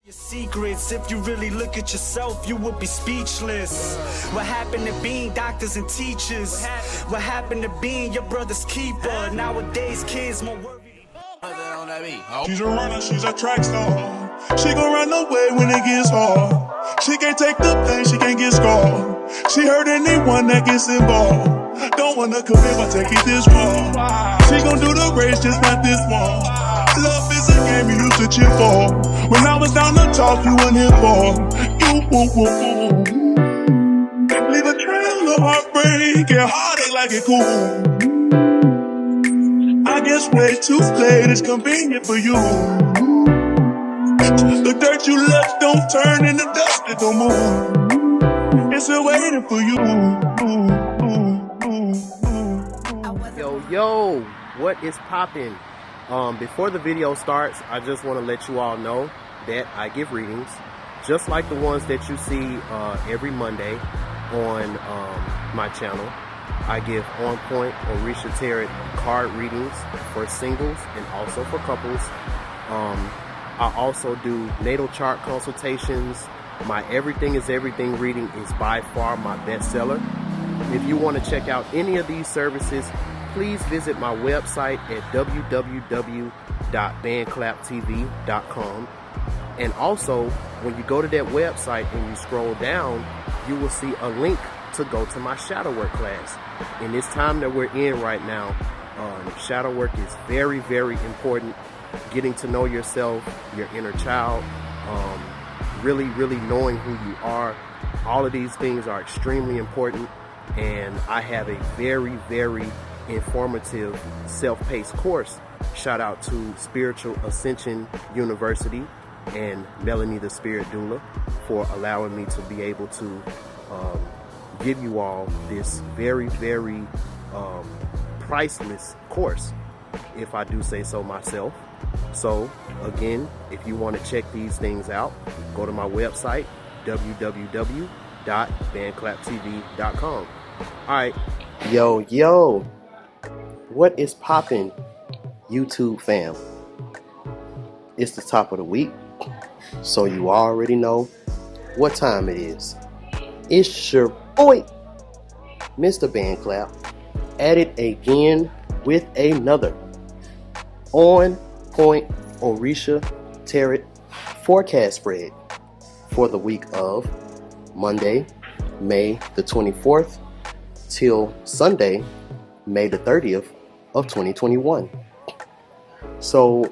Your secrets, if you really look at yourself, you would be speechless. What happened to being doctors and teachers? What happened to being your brother's keeper? Nowadays, kids more worried. She's a runner, she's a track star. She gon' run away when it gets hard. She can't take the pain, she can't get scarred. She hurt anyone that gets involved. Don't wanna commit, but take it this wrong. She gon' do the race, just not this one. Love is a game you used to cheer for. When I was down to talk, you weren't here for. You leave a trail of heartbreak and heartache like it cool. I guess way too late is convenient for you. The dirt you left don't turn into dust, it don't move. It's still waiting for you. Yo, what is poppin'? Before the video starts, I just want to let you all know that I give readings, just like the ones that you see every Monday on my channel. I give on point Orisha Tarot card readings for singles and also for couples. I also do natal chart consultations. My Everything is Everything reading is by far my bestseller. If you want to check out any of these services, please visit my website at www.bandclaptv.com. And also, when you go to that website and you scroll down, you will see a link to go to my shadow work class. In this time that we're in right now, shadow work is very, very important. Getting to know yourself, your inner child, really, really knowing who you are. All of these things are extremely important. And I have a very, very informative self-paced course. Shout out to Spiritual Ascension University and Melanie the Spirit Doula for allowing me to be able to give you all this very, very priceless course, if I do say so myself. So again, if you want to check these things out, go to my website, www.bandclaptv.com. Alright, yo, what is poppin', YouTube fam? It's the top of the week, so you already know what time it is. It's your boy, Mr.BandClap, at it again with another on point Orisha Tarot forecast spread for the week of Monday, May the 24th till Sunday, May the 30th of 2021. So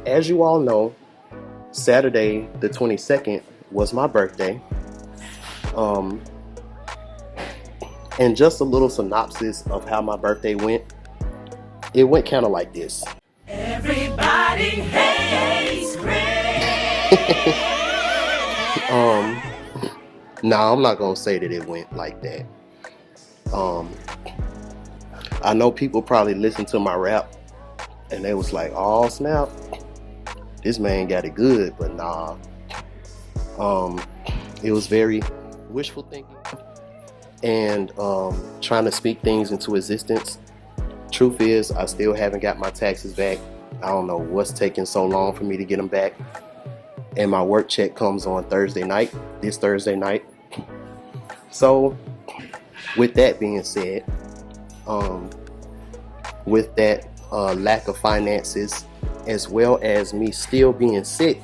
as you all know, Saturday the 22nd was my birthday. And just a little synopsis of how my birthday went. It went kind of like this. Everybody hates Greg. Nah, I'm not gonna say that it went like that. I know people probably listened to my rap and they was like, "Oh snap, this man got it good," but nah. It was very wishful thinking and trying to speak things into existence. Truth is, I still haven't got my taxes back. I don't know what's taking so long for me to get them back. And my work check comes on this Thursday night. So, with that being said, with that lack of finances, as well as me still being sick,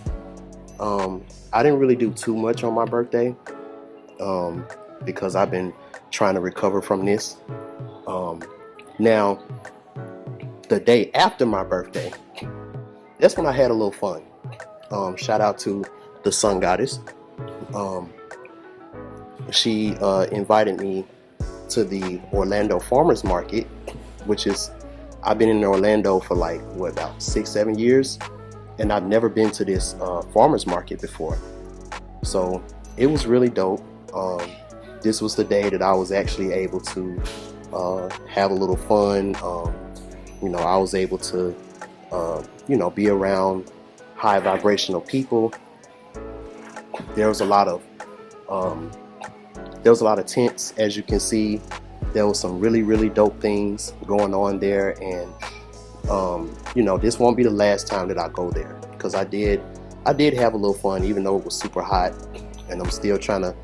I didn't really do too much on my birthday because I've been trying to recover from this. Now, the day after my birthday, that's when I had a little fun. Shout out to the Sun Goddess. She invited me to the Orlando Farmers Market, which is, I've been in Orlando for like, about 6-7 years, and I've never been to this farmers market before. So it was really dope. This was the day that I was actually able to have a little fun. I was able to, be around high vibrational people. There was a lot of tents, as you can see. There was some really, really dope things going on there, and this won't be the last time that I go there, because I did I did have a little fun, even though it was super hot, and I'm still trying to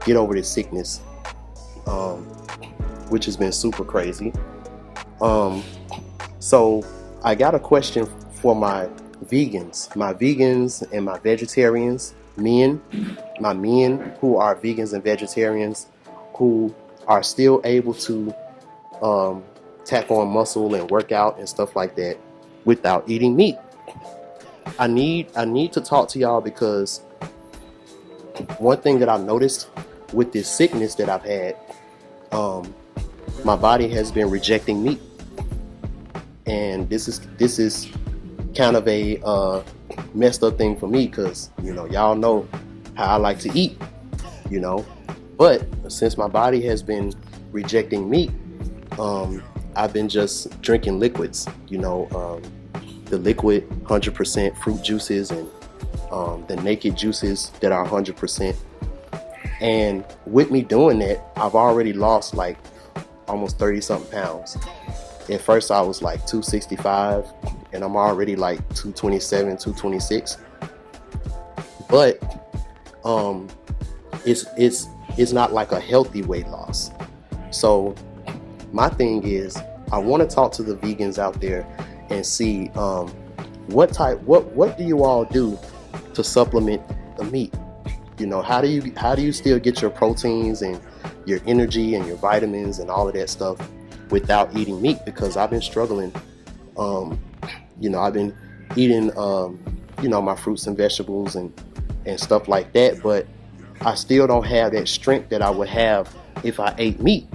get over this sickness, which has been super crazy. So I got a question for my vegans and my vegetarians, my men who are vegans and vegetarians who are still able to tack on muscle and work out and stuff like that without eating meat. I need to talk to y'all because one thing that I've noticed with this sickness that I've had, my body has been rejecting meat, and this is kind of a messed up thing for me because, you know, y'all know how I like to eat, you know, but since my body has been rejecting meat, I've been just drinking liquids, you know, the liquid 100% fruit juices and the naked juices that are 100%. And with me doing that, I've already lost like almost 30 something pounds. At first I was like 265 and I'm already like 227, 226. But it's not like a healthy weight loss. So my thing is, I want to talk to the vegans out there and see what do you all do to supplement the meat? You know, how do you still get your proteins and your energy and your vitamins and all of that stuff without eating meat? Because I've been struggling. You know, I've been eating you know, my fruits and vegetables and stuff like that, but I still don't have that strength that I would have if I ate meat.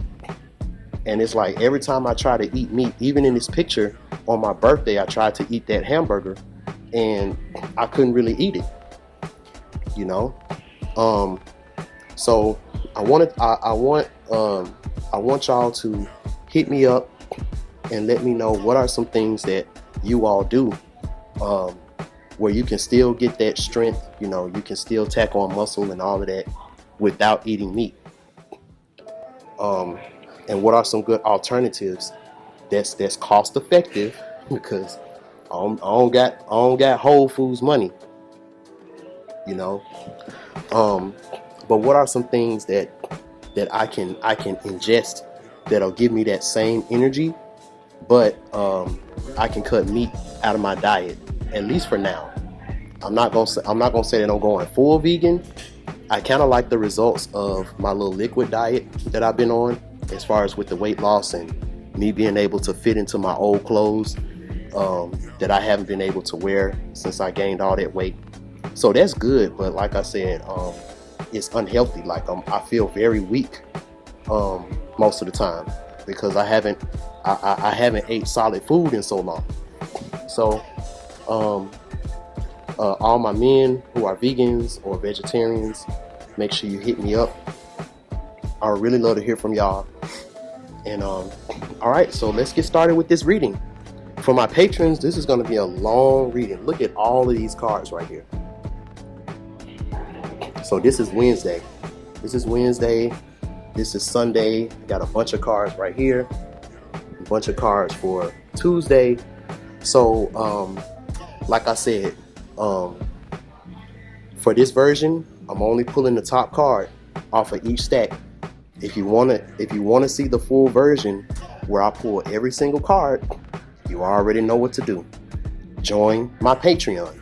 And it's like every time I try to eat meat, even in this picture on my birthday, I tried to eat that hamburger and I couldn't really eat it, you know. So I want y'all to hit me up and let me know what are some things that you all do where you can still get that strength, you know, you can still tack on muscle and all of that without eating meat. And what are some good alternatives that's cost effective, because I don't got Whole Foods money, you know. But what are some things that I can ingest that'll give me that same energy, but I can cut meat out of my diet, at least for now. I'm not gonna say that I'm going full vegan. I kind of like the results of my little liquid diet that I've been on, as far as with the weight loss and me being able to fit into my old clothes that I haven't been able to wear since I gained all that weight. So that's good, but like I said, it's unhealthy. Like I feel very weak most of the time because I haven't ate solid food in so long. So all my men who are vegans or vegetarians, make sure you hit me up. I would really love to hear from y'all. And all right, so let's get started with this reading. For my patrons, this is going to be a long reading. Look at all of these cards right here. So this is Wednesday. This is Sunday. Got a bunch of cards right here. A bunch of cards for Tuesday. So like I said, for this version, I'm only pulling the top card off of each stack. If you want to see the full version where I pull every single card, you already know what to do. Join my Patreon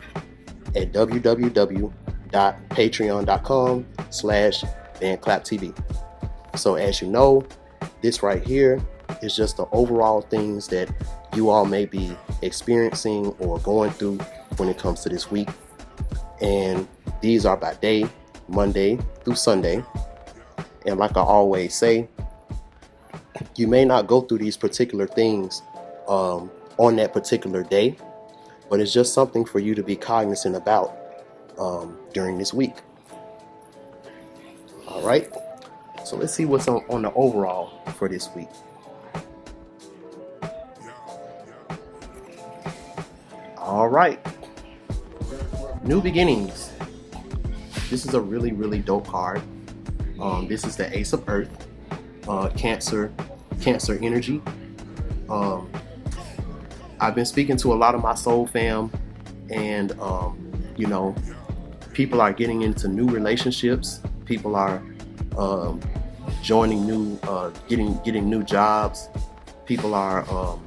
at www.patreon.com/BandClapTV. So as you know, this right here is just the overall things that you all may be experiencing or going through when it comes to this week. And these are by day, Monday through Sunday. And like I always say, you may not go through these particular things on that particular day, but it's just something for you to be cognizant about during this week. All right, so let's see what's on the overall for this week. All right, new beginnings. This is a really, really dope card. This is the Ace of Earth, Cancer energy. I've been speaking to a lot of my soul fam, and You know, people are getting into new relationships. People are joining new, getting new jobs. People are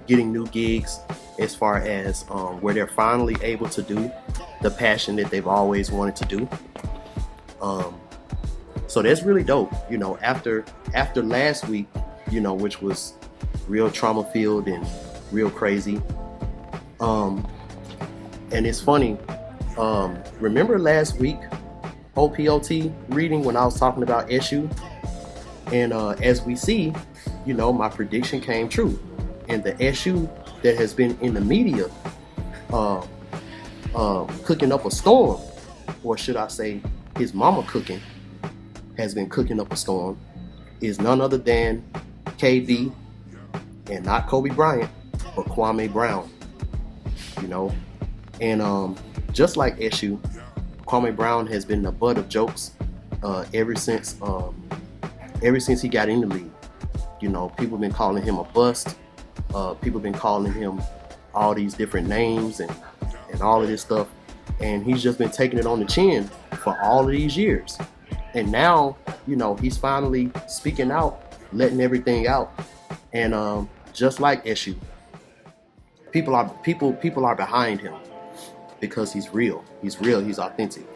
getting new gigs as far as where they're finally able to do the passion that they've always wanted to do. So that's really dope. You know, after last week, you know, which was real trauma filled and real crazy. And it's funny. Remember last week, OPOT reading when I was talking about issue, and as we see, you know, my prediction came true, and the issue that has been in the media, cooking up a storm, or should I say, his mama has been cooking up a storm, is none other than KB, and not Kobe Bryant, but Kwame Brown. You know, and just like issue, Kwame Brown has been the butt of jokes ever since he got in the league. You know, people have been calling him a bust. People have been calling him all these different names and all of this stuff. And he's just been taking it on the chin for all of these years. And now, you know, he's finally speaking out, letting everything out. And just like issue, people are behind him because he's real. He's authentic,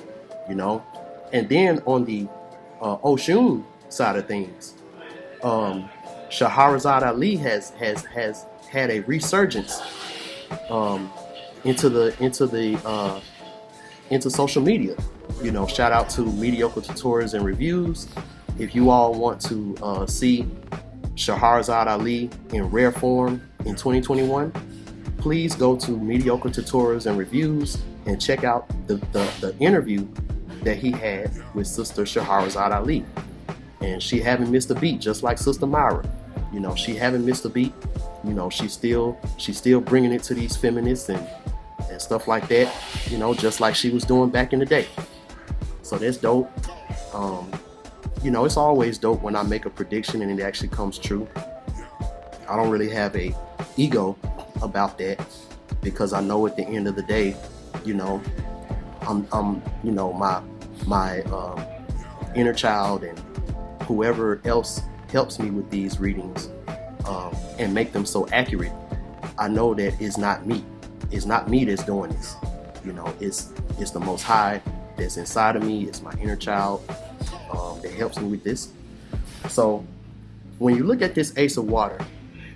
you know. And then on the Oshun side of things, Shahrazad Ali has had a resurgence into social media. You know, shout out to Mediocre Tutorials and Reviews. If you all want to see Shahrazad Ali in rare form in 2021, please go to Mediocre Tutorials and Reviews and check out the interview that he had with Sister Shahrazad Ali. And she haven't missed a beat, just like Sister Myra. You know, she haven't missed a beat. You know, she's still bringing it to these feminists and stuff like that. You know, just like she was doing back in the day. So that's dope. You know, it's always dope when I make a prediction and it actually comes true. I don't really have a ego about that because I know at the end of the day, you know, I'm you know, my inner child and whoever else helps me with these readings and make them so accurate, I know that it's not me. It's not me that's doing this. You know, it's the Most High that's inside of me. It's my inner child that helps me with this. So when you look at this Ace of Water,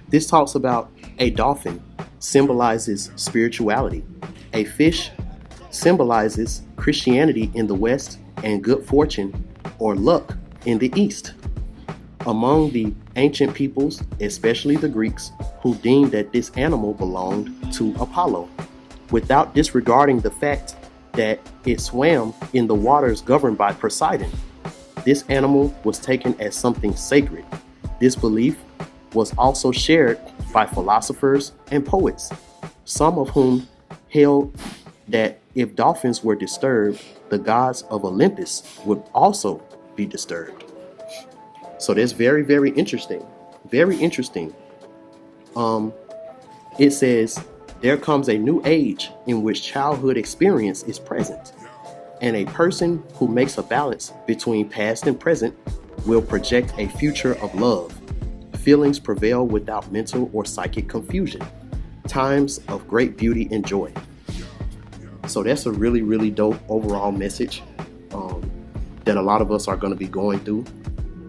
this talks about a dolphin symbolizes spirituality. A fish symbolizes Christianity in the West and good fortune or luck in the East. Among the ancient peoples, especially the Greeks, who deemed that this animal belonged to Apollo, without disregarding the fact that it swam in the waters governed by Poseidon. This animal was taken as something sacred. This belief was also shared by philosophers and poets, some of whom held that if dolphins were disturbed, the gods of Olympus would also be disturbed. So that's very, very interesting. Very interesting. It says, there comes a new age in which childhood experience is present, and a person who makes a balance between past and present will project a future of love. Feelings prevail without mental or psychic confusion. Times of great beauty and joy. So that's a really, really dope overall message that a lot of us are going to be going through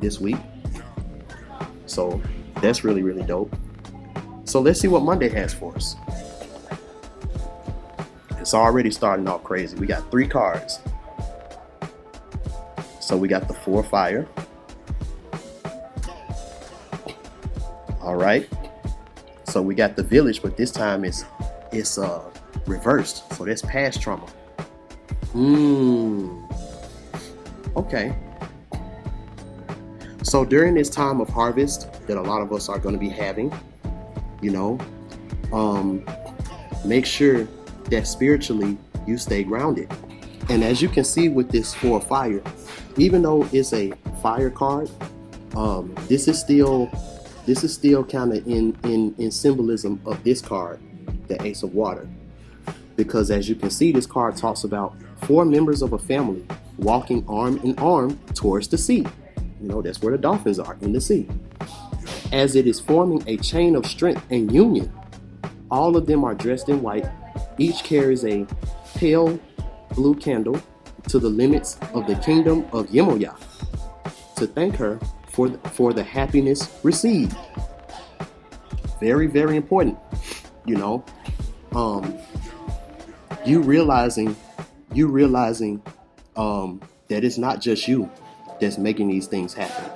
this week. So that's really, really dope. So let's see what Monday has for us. It's already starting off crazy. We got 3 cards. So we got the 4 fire. All right. So we got the village, but this time it's reversed. So that's past trauma. Okay. So during this time of harvest that a lot of us are going to be having, you know, make sure that spiritually you stay grounded. And as you can see with this 4 fire, even though it's a fire card, this is still kind of in symbolism of this card, the Ace of Water. because as you can see, this card talks about 4 members of a family walking arm in arm towards the sea. You know, that's where the dolphins are, in the sea. As it is forming a chain of strength and union, all of them are dressed in white. Each carries a pale blue candle to the limits of the kingdom of Yemoya to thank her for the happiness received. Very, very important. You know, you realizing that it's not just you that's making these things happen.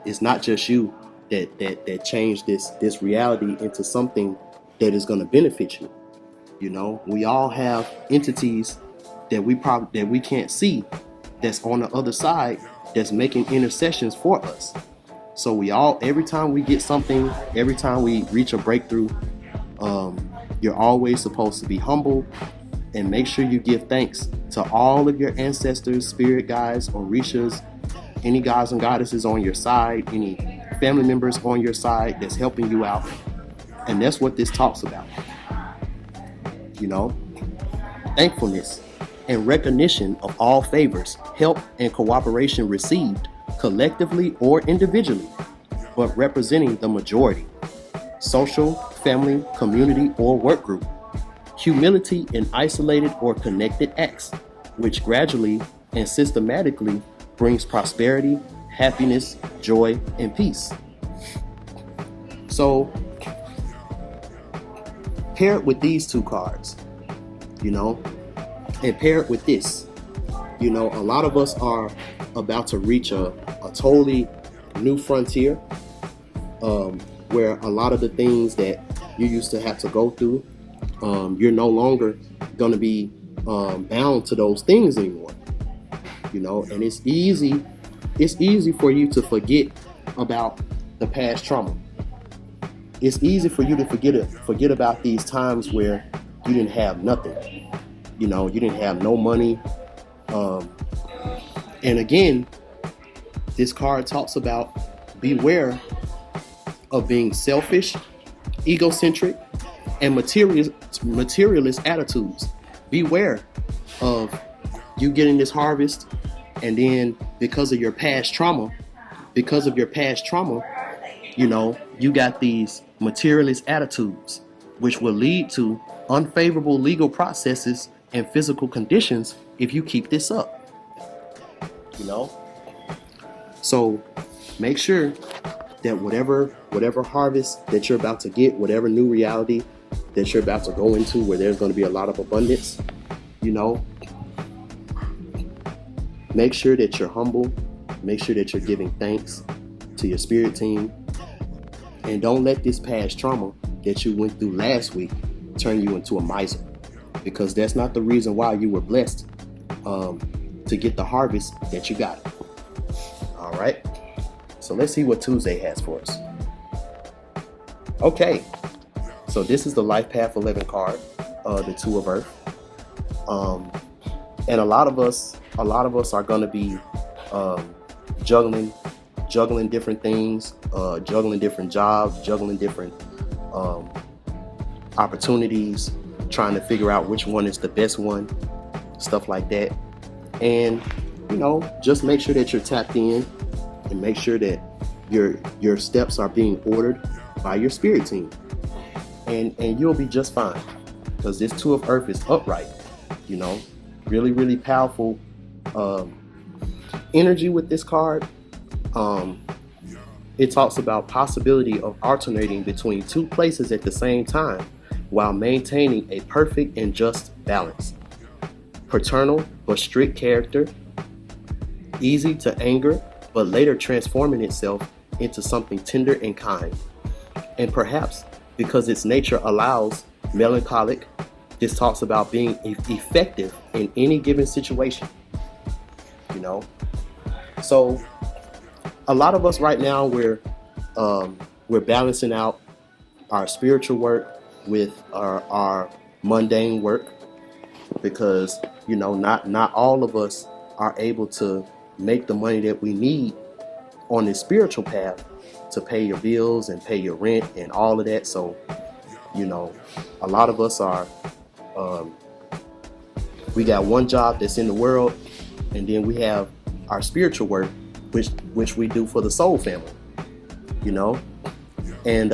It's not just you that changed this reality into something that is going to benefit you. You know, we all have entities that we can't see, that's on the other side, that's making intercessions for us. So every time we get something, every time we reach a breakthrough, you're always supposed to be humble and make sure you give thanks to all of your ancestors, spirit guides, orishas, any gods and goddesses on your side, any family members on your side that's helping you out. And that's what this talks about. You know, thankfulness and recognition of all favors, help, and cooperation received, collectively or individually, but representing the majority, social, family, community, or work group. Humility in isolated or connected acts, which gradually and systematically brings prosperity, happiness, joy, and peace. So, pair it with these 2 cards, you know, and pair it with this. You know, a lot of us are about to reach a totally new frontier, where a lot of the things that you used to have to go through, you're no longer going to be bound to those things anymore. You know, and it's easy for you to forget about the past trauma. It's easy for you to forget about these times where you didn't have nothing. You know, you didn't have no money. And again, this card talks about beware of being selfish, egocentric, and materialist attitudes. Beware of you getting this harvest, and then because of your past trauma, you know, you got these materialist attitudes, which will lead to unfavorable legal processes and physical conditions if you keep this up. You know? So make sure that whatever harvest that you're about to get, whatever new reality that you're about to go into where there's going to be a lot of abundance, you know, make sure that you're humble, make sure that you're giving thanks to your spirit team, and don't let this past trauma that you went through last week turn you into a miser, because that's not the reason why you were blessed to get the harvest that you got. All right, so let's see what Tuesday has for us. Okay, so this is the Life Path 11 card, the 2 of Earth, and a lot of us are going to be juggling different things, juggling different jobs, juggling different opportunities, trying to figure out which one is the best one, stuff like that. And you know, just make sure that you're tapped in, and make sure that your steps are being ordered by your spirit team, and you'll be just fine, because this 2 of Earth is upright. You know, really, really powerful energy with this card. It talks about possibility of alternating between 2 places at the same time while maintaining a perfect and just balance. Paternal but strict character, easy to anger but later transforming itself into something tender and kind. And perhaps because its nature allows melancholic, this talks about being effective in any given situation. You know, so a lot of us right now, we're balancing out our spiritual work with our mundane work, because you know, not all of us are able to make the money that we need on this spiritual path to pay your bills and pay your rent and all of that. So you know, a lot of us are We got one job that's in the world, and then we have our spiritual work, which we do for the soul family, you know. And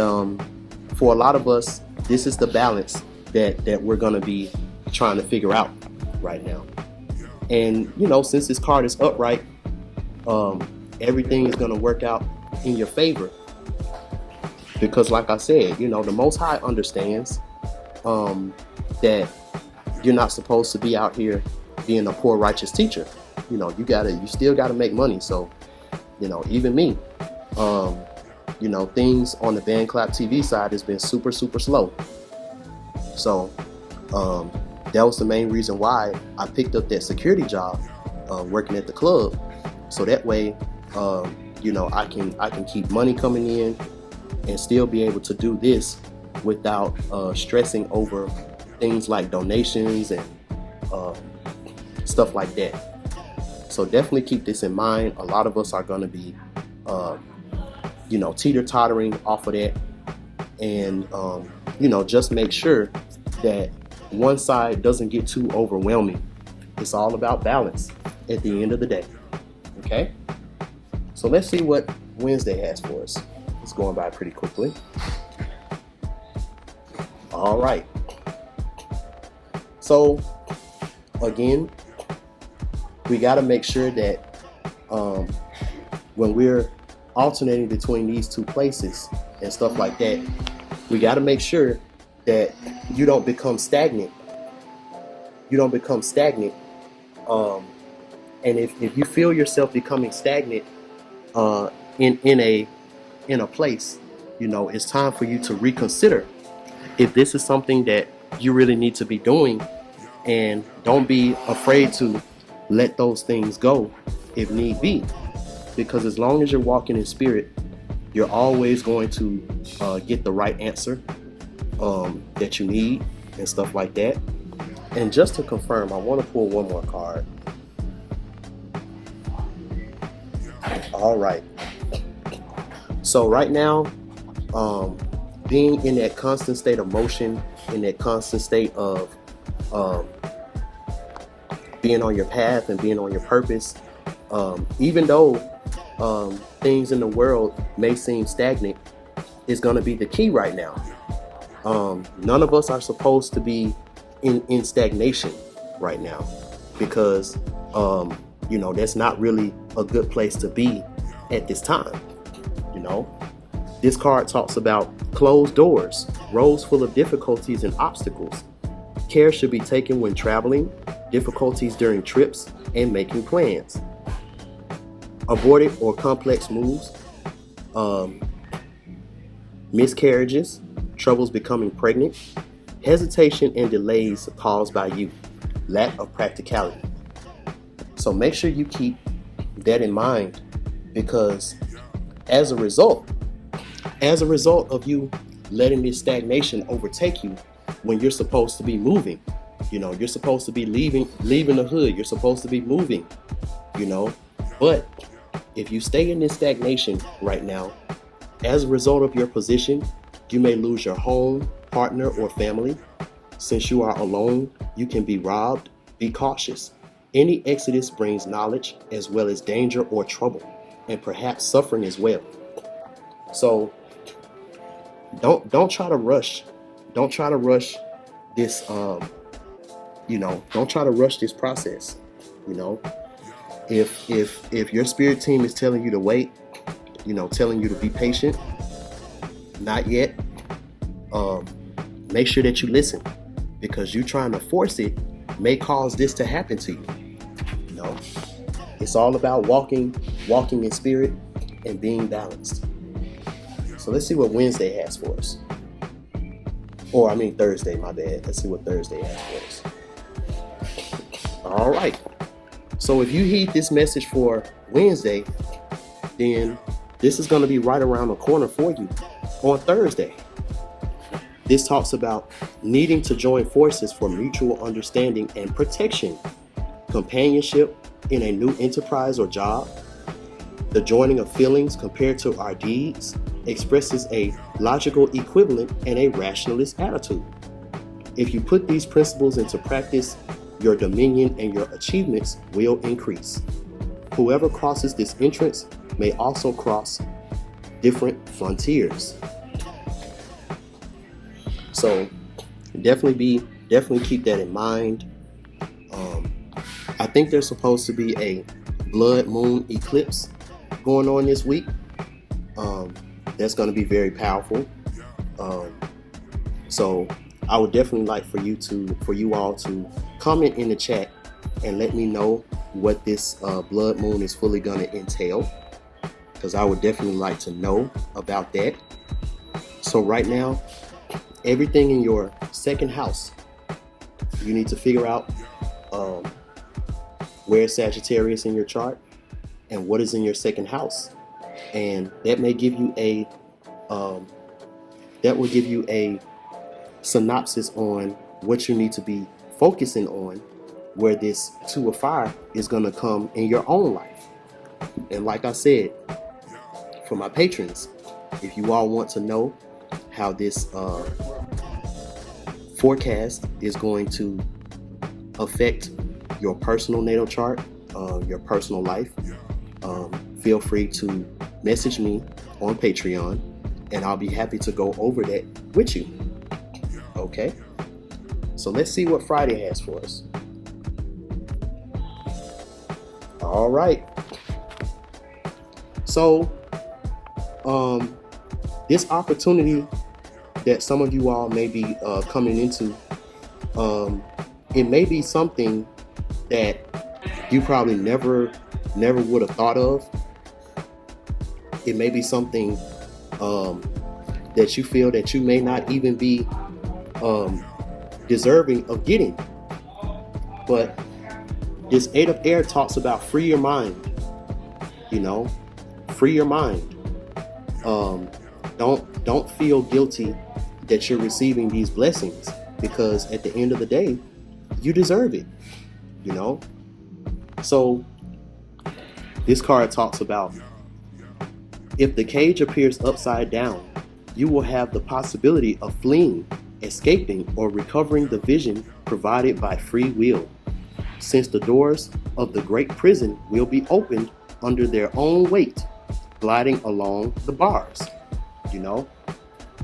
for a lot of us, this is the balance that we're gonna be trying to figure out right now. And you know, since this card is upright, everything is gonna work out in your favor, because like I said, you know, the Most High understands that you're not supposed to be out here being a poor righteous teacher. You know, you still gotta make money. So, you know, even me, you know, things on the BandClap TV side has been super slow. So that was the main reason why I picked up that security job, working at the club, so that way you know, I can keep money coming in and still be able to do this without stressing over things like donations and stuff like that. So definitely keep this in mind. A lot of us are going to be you know, teeter-tottering off of that, and you know, just make sure that one side doesn't get too overwhelming. It's all about balance at the end of the day. Okay, so let's see what Wednesday has for us. It's going by pretty quickly. All right, so again, we got to make sure that when we're alternating between these two places and stuff like that, we got to make sure that you don't become stagnant. And if you feel yourself becoming stagnant in a place, you know, it's time for you to reconsider if this is something that you really need to be doing, and don't be afraid to let those things go if need be, because as long as you're walking in spirit, you're always going to get the right answer that you need and stuff like that. And just to confirm, I want to pull one more card. All right. So right now, being in that constant state of motion, in that constant state of being on your path and being on your purpose, even though things in the world may seem stagnant, is going to be the key right now. None of us are supposed to be in stagnation right now, because you know, that's not really a good place to be at this time. You know, this card talks about closed doors, roads full of difficulties and obstacles. Care should be taken when traveling, difficulties during trips, and making plans. Aborted or complex moves, miscarriages, troubles becoming pregnant, hesitation and delays caused by youth, lack of practicality. So make sure you keep that in mind, because as a result of you letting this stagnation overtake you when you're supposed to be moving, you know, you're supposed to be leaving the hood, you're supposed to be moving, you know, but if you stay in this stagnation right now, as a result of your position, you may lose your home, partner, or family. Since you are alone, you can be robbed. Be cautious. Any exodus brings knowledge as well as danger or trouble, and perhaps suffering as well. So don't try to rush. Don't try to rush this. You know, don't try to rush this process. You know, if your spirit team is telling you to wait, you know, telling you to be patient, not yet. Make sure that you listen, because you trying to force it may cause this to happen to you. You know, it's all about walking in spirit and being balanced. So let's see what Wednesday has for us. Or I mean Thursday, my bad. Let's see what Thursday has for us. All right. So if you heed this message for Wednesday, then this is going to be right around the corner for you on Thursday. This talks about needing to join forces for mutual understanding and protection, companionship in a new enterprise or job. The joining of feelings compared to our deeds expresses a logical equivalent and a rationalist attitude. If you put these principles into practice, your dominion and your achievements will increase. Whoever crosses this entrance may also cross different frontiers. So definitely keep that in mind. I think there's supposed to be a blood moon eclipse going on this week. That's going to be very powerful. So I would definitely like for you all to comment in the chat and let me know what this blood moon is fully going to entail, because I would definitely like to know about that. So right now, everything in your second house, you need to figure out where is Sagittarius in your chart and what is in your second house, and that may give you a synopsis on what you need to be focusing on, where this 2 of fire is going to come in your own life. And like I said, for my patrons, if you all want to know how this forecast is going to affect your personal natal chart, your personal life, feel free to message me on Patreon, and I'll be happy to go over that with you. Okay, so let's see what Friday has for us. All right, so this opportunity that some of you all may be coming into, it may be something that you probably never would have thought of. It may be something that you feel that you may not even be deserving of getting. But this 8 of air talks about free your mind. Free your mind. Don't feel guilty that you're receiving these blessings, because at the end of the day, you deserve it. So this card talks about, if the cage appears upside down, you will have the possibility of fleeing, escaping, or recovering the vision provided by free will, since the doors of the great prison will be opened under their own weight, gliding along the bars.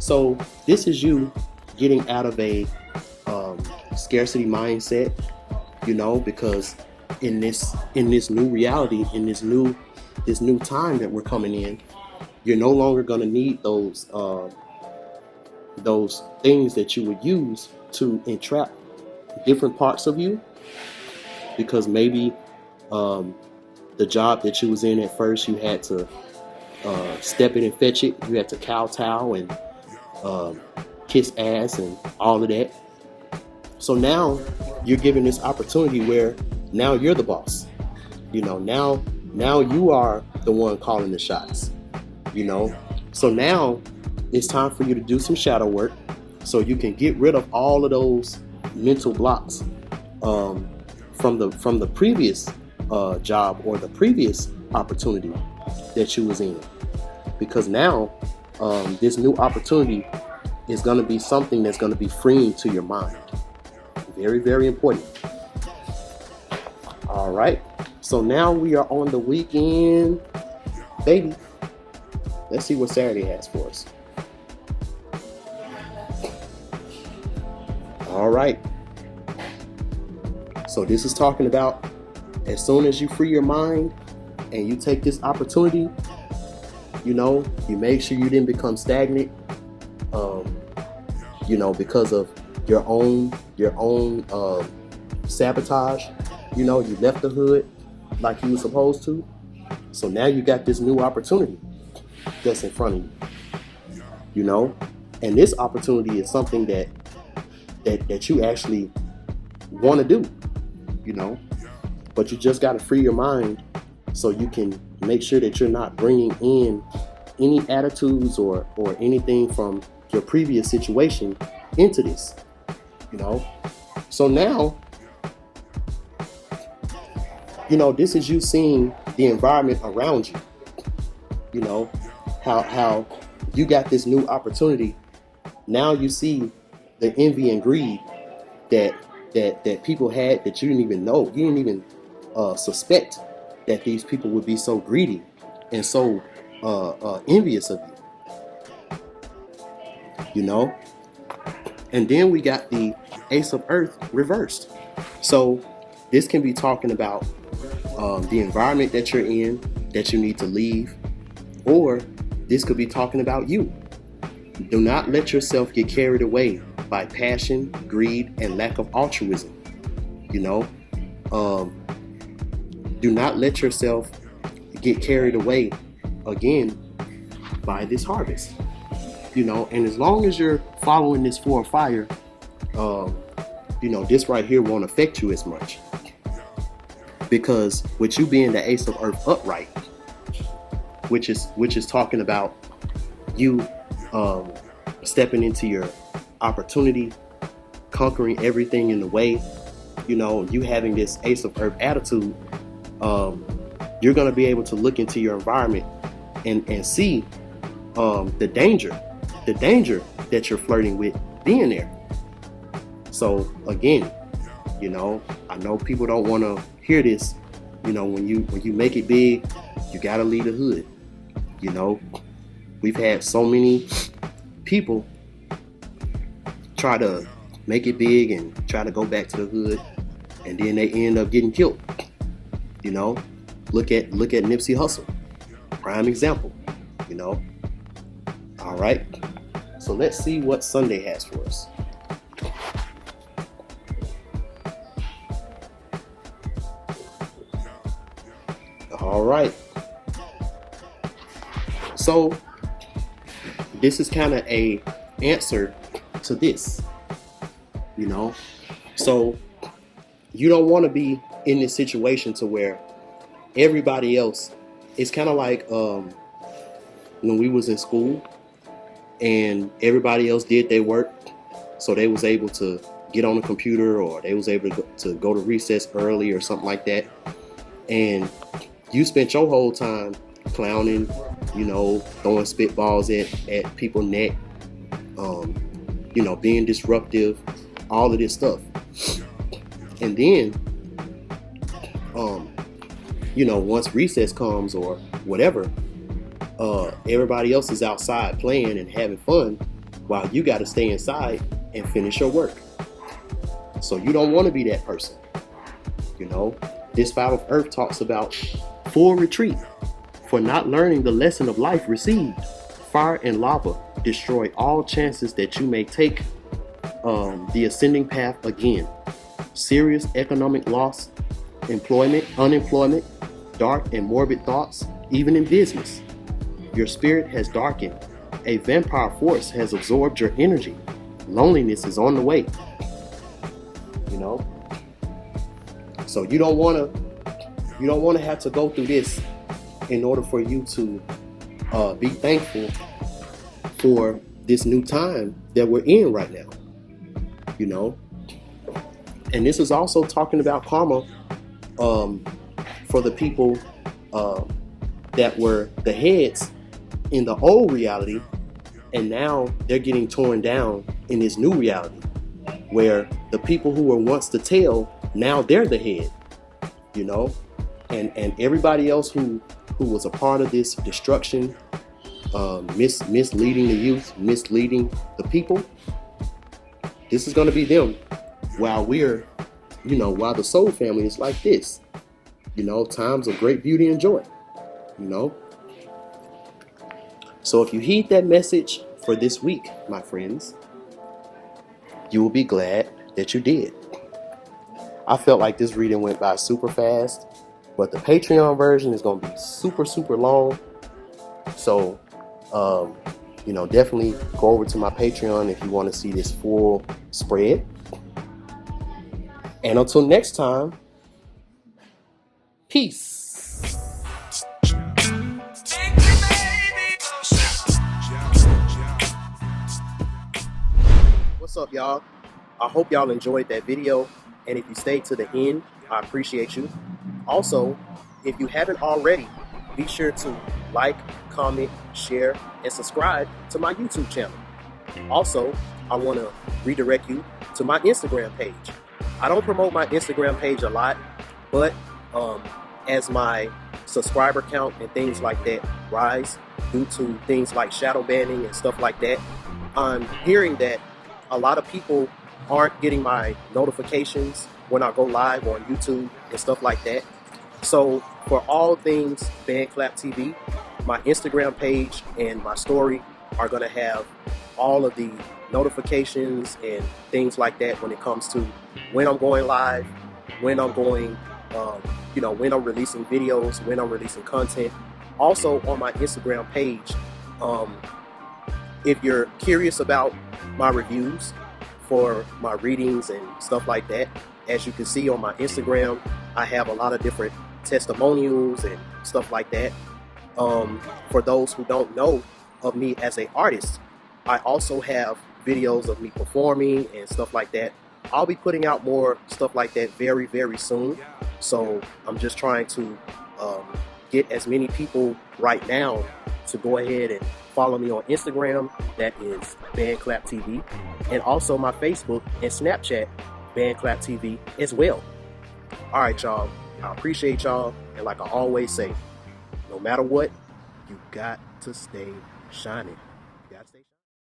So this is you getting out of a scarcity mindset, because in this new reality, in this new time that we're coming in, you're no longer going to need those things that you would use to entrap different parts of you, because maybe the job that you was in at first, you had to step in and fetch it. You had to kowtow and kiss ass and all of that. So now you're given this opportunity where now you're the boss. Now you are the one calling the shots. So now it's time for you to do some shadow work, so you can get rid of all of those mental blocks from the previous job or the previous opportunity that you was in, because now this new opportunity is going to be something that's going to be freeing to your mind. Very, very important. All right, so now we are on the weekend, baby. Let's see what Saturday has for us. All right, so this is talking about, as soon as you free your mind and you take this opportunity, you make sure you didn't become stagnant, because of your own sabotage. You left the hood like you were supposed to. So now you got this new opportunity that's in front of you, and this opportunity is something that you actually want to do, but you just got to free your mind so you can make sure that you're not bringing in any attitudes or anything from your previous situation into this, So now, this is you seeing the environment around you, how you got this new opportunity. Now you see the envy and greed that people had that you didn't even know. You didn't even suspect that these people would be so greedy and so envious of you. And then we got the Ace of Earth reversed. So this can be talking about the environment that you're in that you need to leave, or this could be talking about you. Do not let yourself get carried away by passion, greed, and lack of altruism. Do not let yourself get carried away again by this harvest. And as long as you're following this 4 of fire, this right here won't affect you as much. Because with you being the Ace of Earth upright, which is talking about you stepping into your opportunity, conquering everything in the way, you having this Ace of Earth attitude, you're going to be able to look into your environment and see the danger that you're flirting with being there. So again, I know people don't want to hear this. When you make it big, you got to leave the hood. We've had so many people try to make it big and try to go back to the hood, and then they end up getting killed. Look at Nipsey Hussle, prime example. All right, so let's see what Sunday has for us. All right, so this is kind of a answer to this. So you don't want to be in this situation to where everybody else, it's kind of like when we was in school and everybody else did their work, so they was able to get on the computer, or they was able to go to recess early or something like that, and you spent your whole time clowning, throwing spitballs at people's neck, being disruptive, all of this stuff. And then once recess comes or whatever, everybody else is outside playing and having fun while you got to stay inside and finish your work. So you don't want to be that person. This 5 of Earth talks about full retreat for not learning the lesson of life received. Fire and lava destroy all chances that you may take the ascending path again. Serious economic loss, unemployment, dark and morbid thoughts, even in business. Your spirit has darkened. A vampire force has absorbed your energy. Loneliness is on the way. So you don't want to have to go through this in order for you to be thankful for this new time that we're in right now. And this is also talking about karma for the people that were the heads in the old reality, and now they're getting torn down in this new reality, where the people who were once the tail, now they're the head, and everybody else who was a part of this destruction, misleading the youth, misleading the people, this is going to be them, while we're, while the soul family is like this, times of great beauty and joy, So if you heed that message for this week, my friends, you will be glad that you did. I felt like this reading went by super fast, but the Patreon version is going to be super, super long. So, definitely go over to my Patreon if you want to see this full spread. And until next time, peace. What's up, y'all? I hope y'all enjoyed that video, and if you stayed to the end, I appreciate you. Also, if you haven't already, be sure to like, comment, share, and subscribe to my YouTube channel. Also, I want to redirect you to my Instagram page. I don't promote my Instagram page a lot, but as my subscriber count and things like that rise due to things like shadow banning and stuff like that, I'm hearing that a lot of people aren't getting my notifications when I go live on YouTube and stuff like that. So for all things BandClap TV, my Instagram page and my story are going to have all of the notifications and things like that when it comes to when I'm going live, when I'm going, when I'm releasing videos, when I'm releasing content. Also on my Instagram page, if you're curious about my reviews for my readings and stuff like that, as you can see on my Instagram, I have a lot of different testimonials and stuff like that. For those who don't know of me as an artist, I also have videos of me performing and stuff like that. I'll be putting out more stuff like that very, very soon. So I'm just trying to get as many people right now to go ahead and follow me on Instagram. That is BandClap TV. And also my Facebook and Snapchat, BandClap TV as well. All right, y'all. I appreciate y'all. And like I always say, no matter what, you got to stay shining.